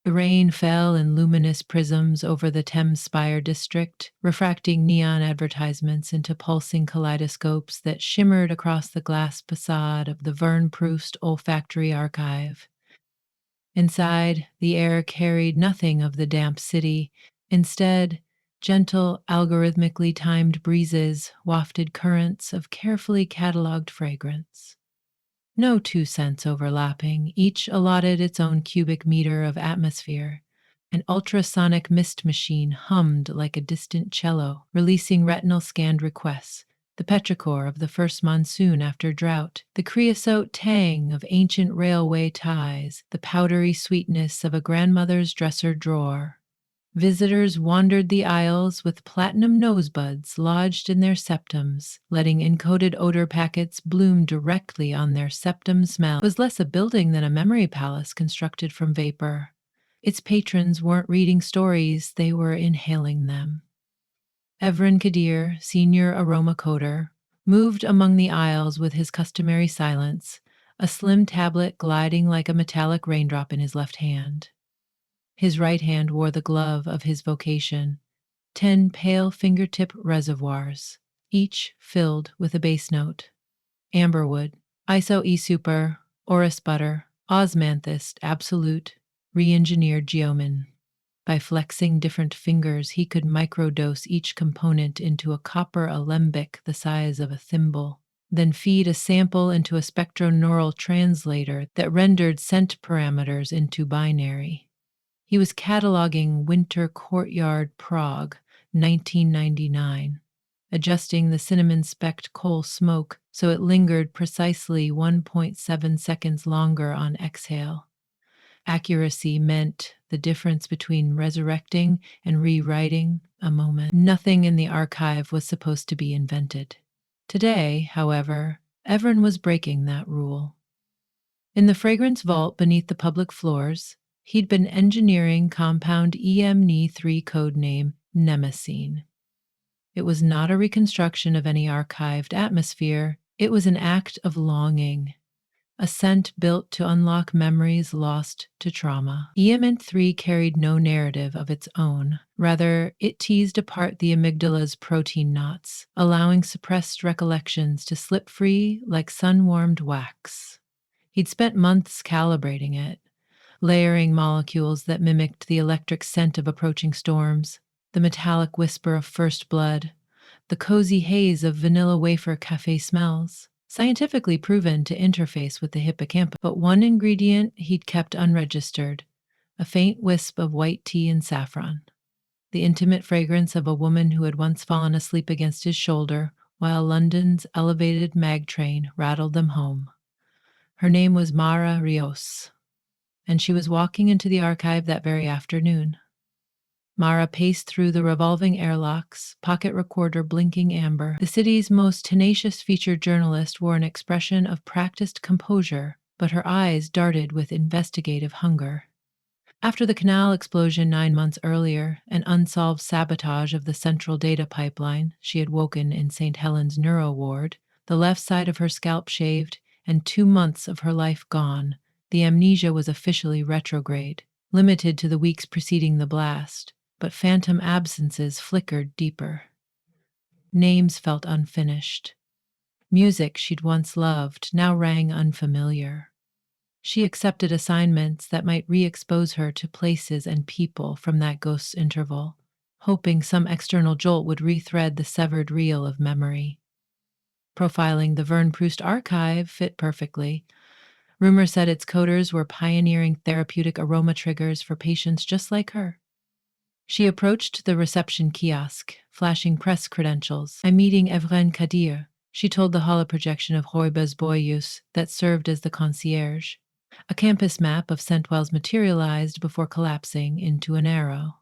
The rain fell in luminous prisms over the Thames Spire district, refracting neon advertisements into pulsing kaleidoscopes that shimmered across the glass facade of the Verne Proust Olfactory Archive. Inside, the air carried nothing of the damp city. Instead, gentle, algorithmically timed breezes wafted currents of carefully cataloged fragrance. No two scents overlapping, each allotted its own cubic meter of atmosphere. An ultrasonic mist machine hummed like a distant cello, releasing retinal scanned requests. The petrichor of the first monsoon after drought, the creosote tang of ancient railway ties, the powdery sweetness of a grandmother's dresser drawer. Visitors wandered the aisles with platinum nosebuds lodged in their septums, letting encoded odor packets bloom directly on their septum smell. It was less a building than a memory palace constructed from vapor. Its patrons weren't reading stories, they were inhaling them. Evren Kadir, senior aroma coder, moved among the aisles with his customary silence, a slim tablet gliding like a metallic raindrop in his left hand. His right hand wore the glove of his vocation, 10 pale fingertip reservoirs, each filled with a base note. Amberwood, Iso E Super, Orris Butter, Osmanthus Absolute, re-engineered geomin. By flexing different fingers, he could microdose each component into a copper alembic the size of a thimble, then feed a sample into a spectroneural translator that rendered scent parameters into binary. He was cataloging Winter Courtyard Prague, 1999, adjusting the cinnamon specked coal smoke so it lingered precisely 1.7 seconds longer on exhale. Accuracy meant the difference between resurrecting and rewriting a moment. Nothing in the archive was supposed to be invented. Today, however, Evren was breaking that rule. In the fragrance vault beneath the public floors, he'd been engineering compound EMNE3 codename Nemesine. It was not a reconstruction of any archived atmosphere, it was an act of longing, a scent built to unlock memories lost to trauma. EMN3 carried no narrative of its own. Rather, it teased apart the amygdala's protein knots, allowing suppressed recollections to slip free like sun-warmed wax. He'd spent months calibrating it, layering molecules that mimicked the electric scent of approaching storms, the metallic whisper of first blood, the cozy haze of vanilla wafer cafe smells, scientifically proven to interface with the hippocampus. But one ingredient he'd kept unregistered, a faint wisp of white tea and saffron, the intimate fragrance of a woman who had once fallen asleep against his shoulder while London's elevated mag train rattled them home. Her name was Mara Rios, and she was walking into the archive that very afternoon. Mara paced through the revolving airlocks, pocket recorder blinking amber. The city's most tenacious featured journalist wore an expression of practiced composure, but her eyes darted with investigative hunger. After the canal explosion 9 months earlier, an unsolved sabotage of the central data pipeline, she had woken in St. Helens neuro ward, the left side of her scalp shaved, and 2 months of her life gone. The amnesia was officially retrograde, limited to the weeks preceding the blast, but phantom absences flickered deeper. Names felt unfinished. Music she'd once loved now rang unfamiliar. She accepted assignments that might re-expose her to places and people from that ghost's interval, hoping some external jolt would rethread the severed reel of memory. Profiling the Verne Proust archive fit perfectly. Rumor said its coders were pioneering therapeutic aroma triggers for patients just like her. She approached the reception kiosk, flashing press credentials. "I'm meeting Evren Kadir," she told the holoprojection of Hoibes Boyus that served as the concierge. A campus map of Scentwells materialized before collapsing into an arrow.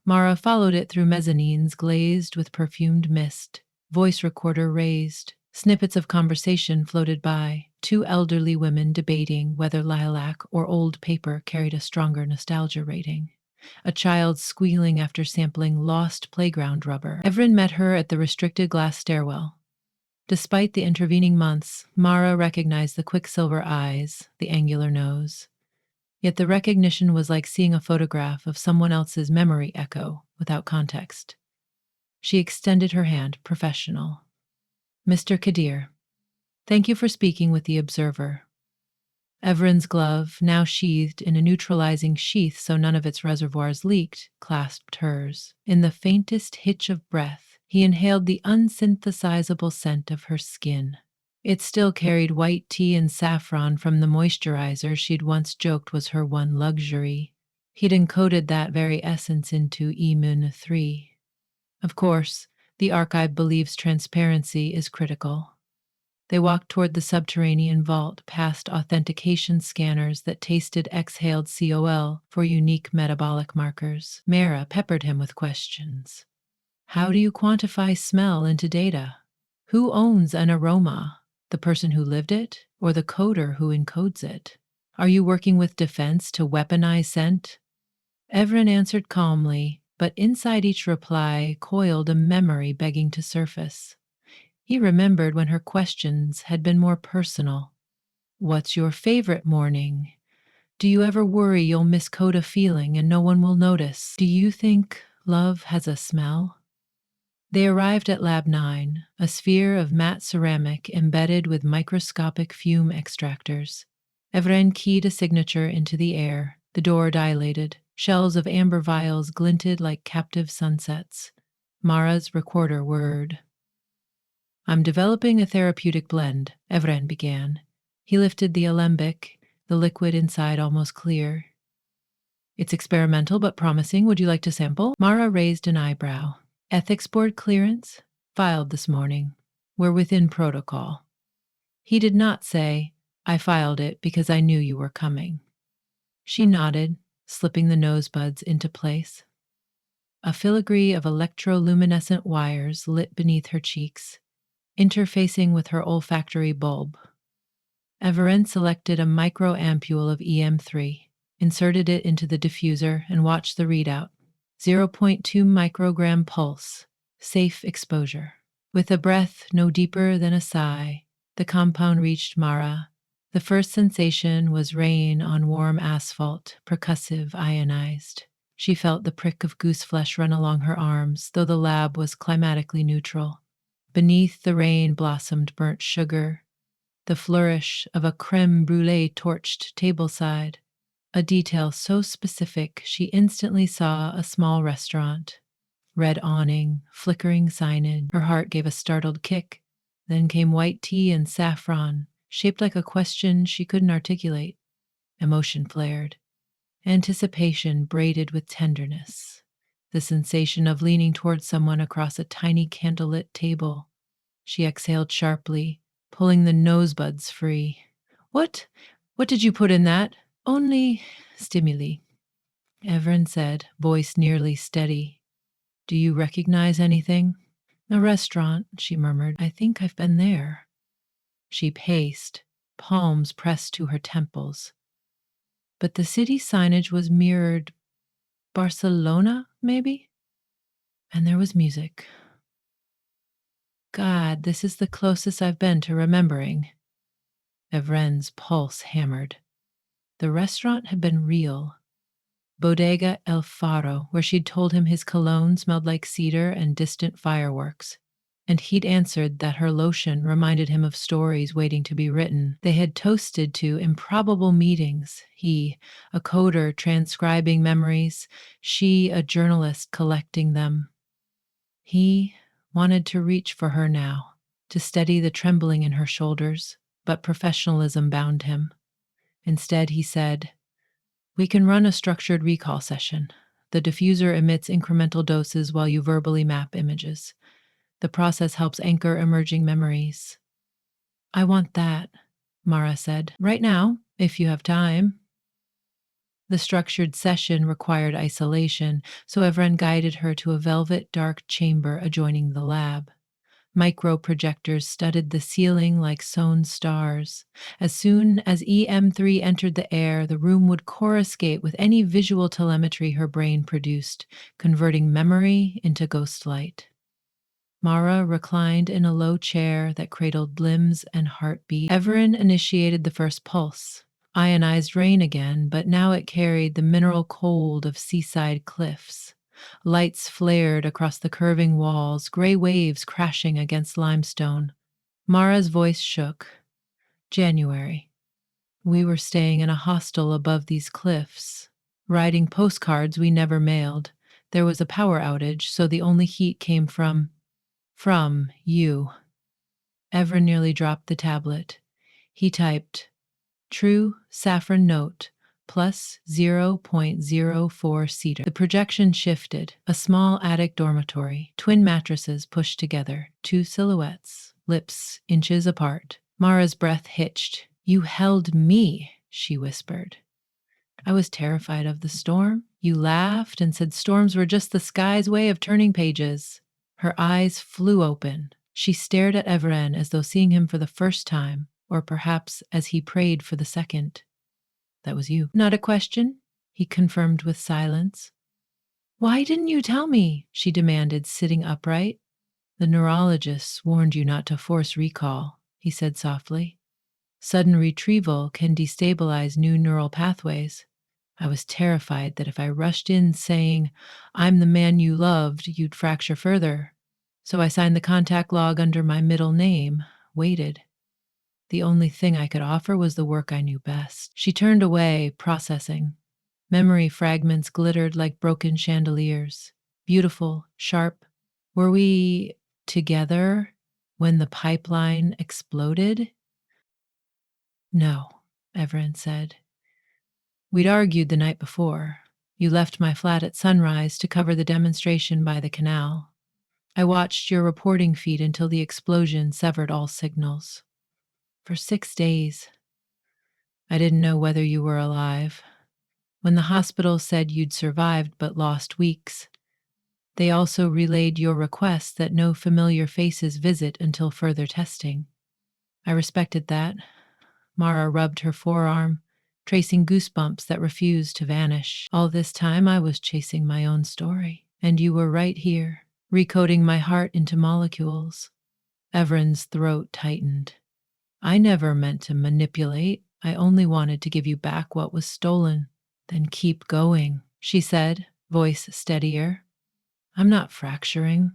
Mara followed it through mezzanines glazed with perfumed mist. Voice recorder raised. Snippets of conversation floated by. 2 elderly women debating whether lilac or old paper carried a stronger nostalgia rating. A child squealing after sampling lost playground rubber. Evren met her at the restricted glass stairwell. Despite the intervening months, Mara recognized the quicksilver eyes, the angular nose. Yet the recognition was like seeing a photograph of someone else's memory echo without context. She extended her hand, professional. Mr. Kadir, thank you for speaking with the observer. Evren's glove, now sheathed in a neutralizing sheath so none of its reservoirs leaked, clasped hers. In the faintest hitch of breath, he inhaled the unsynthesizable scent of her skin. It still carried white tea and saffron from the moisturizer she'd once joked was her one luxury. He'd encoded that very essence into Immune 3. Of course, the archive believes transparency is critical. They walked toward the subterranean vault, past authentication scanners that tasted exhaled COL for unique metabolic markers. Mara peppered him with questions. How do you quantify smell into data? Who owns an aroma? The person who lived it, or the coder who encodes it? Are you working with defense to weaponize scent? Evren answered calmly, but inside each reply coiled a memory begging to surface. He remembered when her questions had been more personal. What's your favorite morning? Do you ever worry you'll miscode a feeling and no one will notice? Do you think love has a smell? They arrived at Lab 9, a sphere of matte ceramic embedded with microscopic fume extractors. Evren keyed a signature into the air. The door dilated. Shells of amber vials glinted like captive sunsets. Mara's recorder whirred. I'm developing a therapeutic blend, Evren began. He lifted the alembic, the liquid inside almost clear. It's experimental but promising. Would you like to sample? Mara raised an eyebrow. Ethics board clearance? Filed this morning. We're within protocol. He did not say, I filed it because I knew you were coming. She nodded, slipping the nosebuds into place. A filigree of electroluminescent wires lit beneath her cheeks, interfacing with her olfactory bulb. Evren selected a microampule of EM3, inserted it into the diffuser, and watched the readout. 0.2 microgram pulse, safe exposure. With a breath no deeper than a sigh, the compound reached Mara. The first sensation was rain on warm asphalt, percussive, ionized. She felt the prick of gooseflesh run along her arms, though the lab was climatically neutral. Beneath the rain blossomed burnt sugar, the flourish of a creme brulee torched tableside, a detail so specific she instantly saw a small restaurant. Red awning, flickering signage. Her heart gave a startled kick. Then came white tea and saffron, shaped like a question she couldn't articulate. Emotion flared. Anticipation braided with tenderness. The sensation of leaning towards someone across a tiny candlelit table. She exhaled sharply, pulling the nosebuds free. What? What did you put in that? Only stimuli, Evren said, voice nearly steady. Do you recognize anything? A restaurant, she murmured. I think I've been there. She paced, palms pressed to her temples. But the city signage was mirrored. Barcelona, maybe? And there was music. God, this is the closest I've been to remembering. Evren's pulse hammered. The restaurant had been real. Bodega El Faro, where she'd told him his cologne smelled like cedar and distant fireworks. And he'd answered that her lotion reminded him of stories waiting to be written. They had toasted to improbable meetings. He, a coder transcribing memories, she, a journalist collecting them. He wanted to reach for her now, to steady the trembling in her shoulders, but professionalism bound him. Instead, he said, we can run a structured recall session. The diffuser emits incremental doses while you verbally map images. The process helps anchor emerging memories. I want that, Mara said. Right now, if you have time. The structured session required isolation, so Evren guided her to a velvet dark chamber adjoining the lab. Micro-projectors studded the ceiling like sewn stars. As soon as EM3 entered the air, the room would coruscate with any visual telemetry her brain produced, converting memory into ghostlight. Mara reclined in a low chair that cradled limbs and heartbeat. Evren initiated the first pulse, Ionized rain again, but now it carried the mineral cold of seaside cliffs. Lights flared across the curving walls, gray waves crashing against limestone. Mara's voice shook. January. We were staying in a hostel above these cliffs, writing postcards we never mailed. There was a power outage, so the only heat came from you. Evra nearly dropped the tablet. He typed, True saffron note, plus 0.04 cedar. The projection shifted. A small attic dormitory, twin mattresses pushed together, two silhouettes, lips inches apart. Mara's breath hitched. You held me, she whispered. I was terrified of the storm. You laughed and said storms were just the sky's way of turning pages. Her eyes flew open. She stared at Evren as though seeing him for the first time, or perhaps as he prayed for the second. That was you. Not a question, he confirmed with silence. Why didn't you tell me? She demanded, sitting upright. The neurologists warned you not to force recall, he said softly. Sudden retrieval can destabilize new neural pathways. I was terrified that if I rushed in saying, I'm the man you loved, you'd fracture further. So I signed the contact log under my middle name, waited. The only thing I could offer was the work I knew best. She turned away, processing. Memory fragments glittered like broken chandeliers. Beautiful, sharp. Were we together when the pipeline exploded? No, Everin said. We'd argued the night before. You left my flat at sunrise to cover the demonstration by the canal. I watched your reporting feed until the explosion severed all signals. For 6 days. I didn't know whether you were alive. When the hospital said you'd survived but lost weeks, they also relayed your request that no familiar faces visit until further testing. I respected that. Mara rubbed her forearm, tracing goosebumps that refused to vanish. All this time I was chasing my own story, and you were right here, recoding my heart into molecules. Evren's throat tightened. I never meant to manipulate. I only wanted to give you back what was stolen. Then keep going, she said, voice steadier. I'm not fracturing.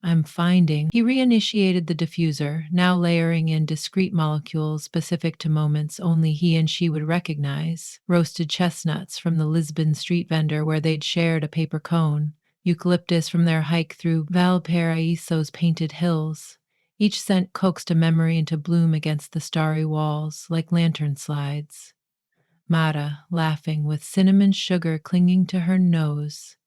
I'm finding. He reinitiated the diffuser, now layering in discrete molecules specific to moments only he and she would recognize. Roasted chestnuts from the Lisbon street vendor where they'd shared a paper cone. Eucalyptus from their hike through Valparaiso's painted hills. Each scent coaxed a memory into bloom against the starry walls, like lantern slides. Mara, laughing with cinnamon sugar clinging to her nose.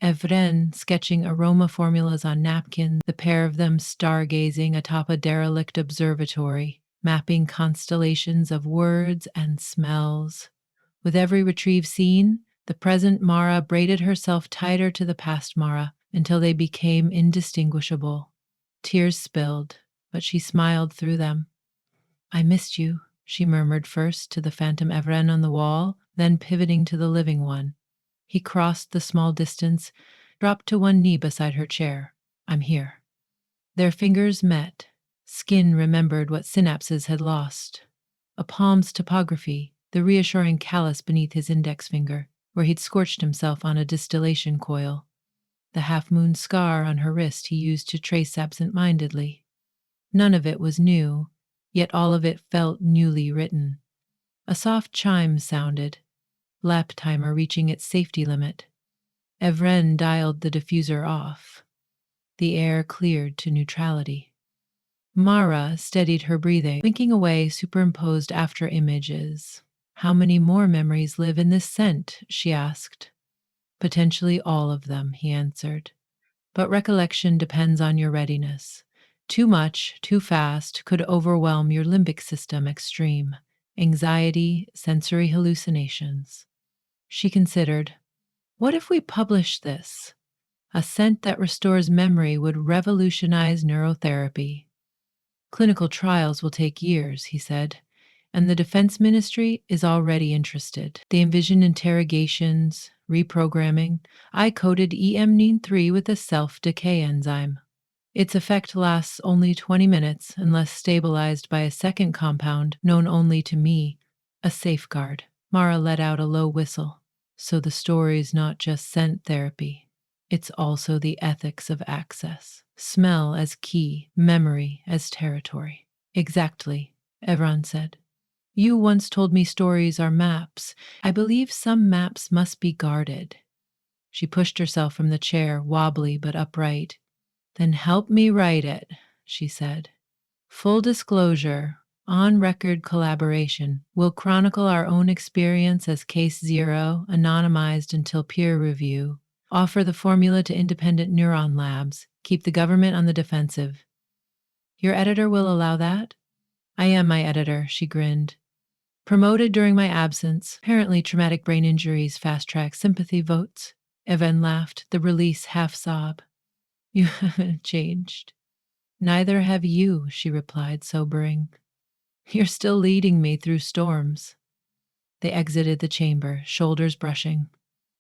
Evren sketching aroma formulas on napkins, the pair of them stargazing atop a derelict observatory, mapping constellations of words and smells. With every retrieved scene, the present Mara braided herself tighter to the past Mara until they became indistinguishable. Tears spilled, but she smiled through them. I missed you, she murmured first to the phantom Evren on the wall, then pivoting to the living one. He crossed the small distance, dropped to one knee beside her chair. I'm here. Their fingers met. Skin remembered what synapses had lost. A palm's topography, the reassuring callus beneath his index finger, where he'd scorched himself on a distillation coil. The half-moon scar on her wrist he used to trace absent-mindedly. None of it was new, yet all of it felt newly written. A soft chime sounded, lap timer reaching its safety limit. Evren dialed the diffuser off. The air cleared to neutrality. Mara steadied her breathing, winking away superimposed after images. How many more memories live in this scent? She asked. Potentially all of them, he answered. But recollection depends on your readiness. Too much, too fast, could overwhelm your limbic system extreme. Anxiety, sensory hallucinations. She considered, what if we publish this? A scent that restores memory would revolutionize neurotherapy. Clinical trials will take years, he said, and the Defense Ministry is already interested. They envision interrogations, reprogramming. I coded EMNine3 with a self-decay enzyme. Its effect lasts only 20 minutes unless stabilized by a second compound known only to me, A safeguard. Mara let out a low whistle. So the story's not just scent therapy. It's also the ethics of access. Smell as key, memory as territory. Exactly, Evron said. You once told me stories are maps. I believe some maps must be guarded. She pushed herself from the chair, wobbly but upright. Then help me write it, she said. Full disclosure, on record collaboration. We'll chronicle our own experience as case zero, anonymized until peer review. Offer the formula to independent neuron labs. Keep the government on the defensive. Your editor will allow that? I am my editor, she grinned. Promoted during my absence. Apparently, traumatic brain injuries fast track sympathy votes. Evan laughed, the release half sob. You haven't changed. Neither have you, she replied, sobering. You're still leading me through storms. They exited the chamber, shoulders brushing.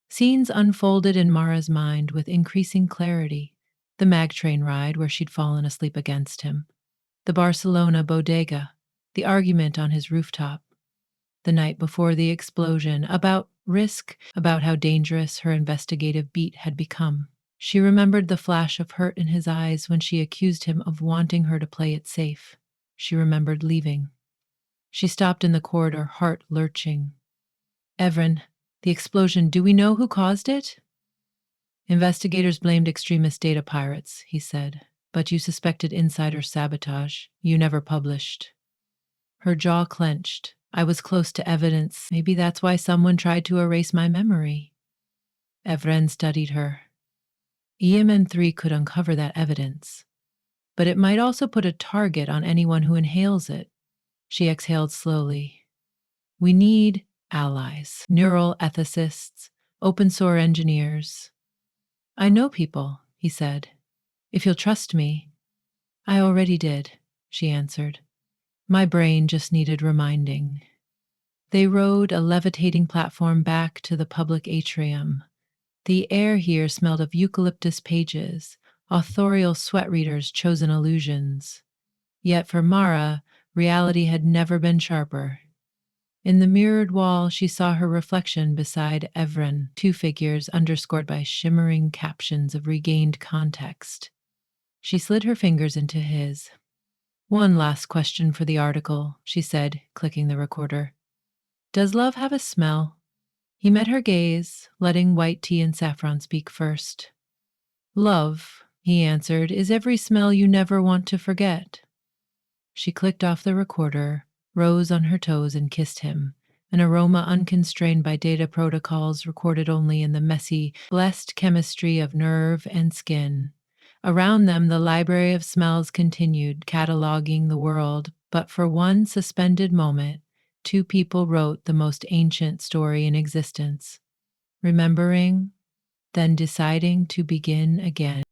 Scenes unfolded in Mara's mind with increasing clarity. The mag train ride where she'd fallen asleep against him. The Barcelona bodega. The argument on his rooftop. The night before the explosion, about risk, about how dangerous her investigative beat had become. She remembered the flash of hurt in his eyes when she accused him of wanting her to play it safe. She remembered leaving. She stopped in the corridor, heart lurching. Evren, the explosion, do we know who caused it? Investigators blamed extremist data pirates, he said. But you suspected insider sabotage. You never published. Her jaw clenched. I was close to evidence. Maybe that's why someone tried to erase my memory. Evren studied her. EMN3 could uncover that evidence, but it might also put a target on anyone who inhales it. She exhaled slowly. We need allies, neural ethicists, open source engineers. I know people, he said. If you'll trust me. I already did, she answered. My brain just needed reminding. They rode a levitating platform back to the public atrium. The air here smelled of eucalyptus pages, authorial sweat readers' chosen illusions. Yet for Mara, reality had never been sharper. In the mirrored wall, she saw her reflection beside Evren, two figures underscored by shimmering captions of regained context. She slid her fingers into his. One last question for the article, she said, clicking the recorder. Does love have a smell? He met her gaze, letting white tea and saffron speak first. Love, he answered, is every smell you never want to forget. She clicked off the recorder, rose on her toes and kissed him, an aroma unconstrained by data protocols recorded only in the messy, blessed chemistry of nerve and skin. Around them, the library of smells continued, cataloging the world, but for one suspended moment, two people wrote the most ancient story in existence, remembering, then deciding to begin again.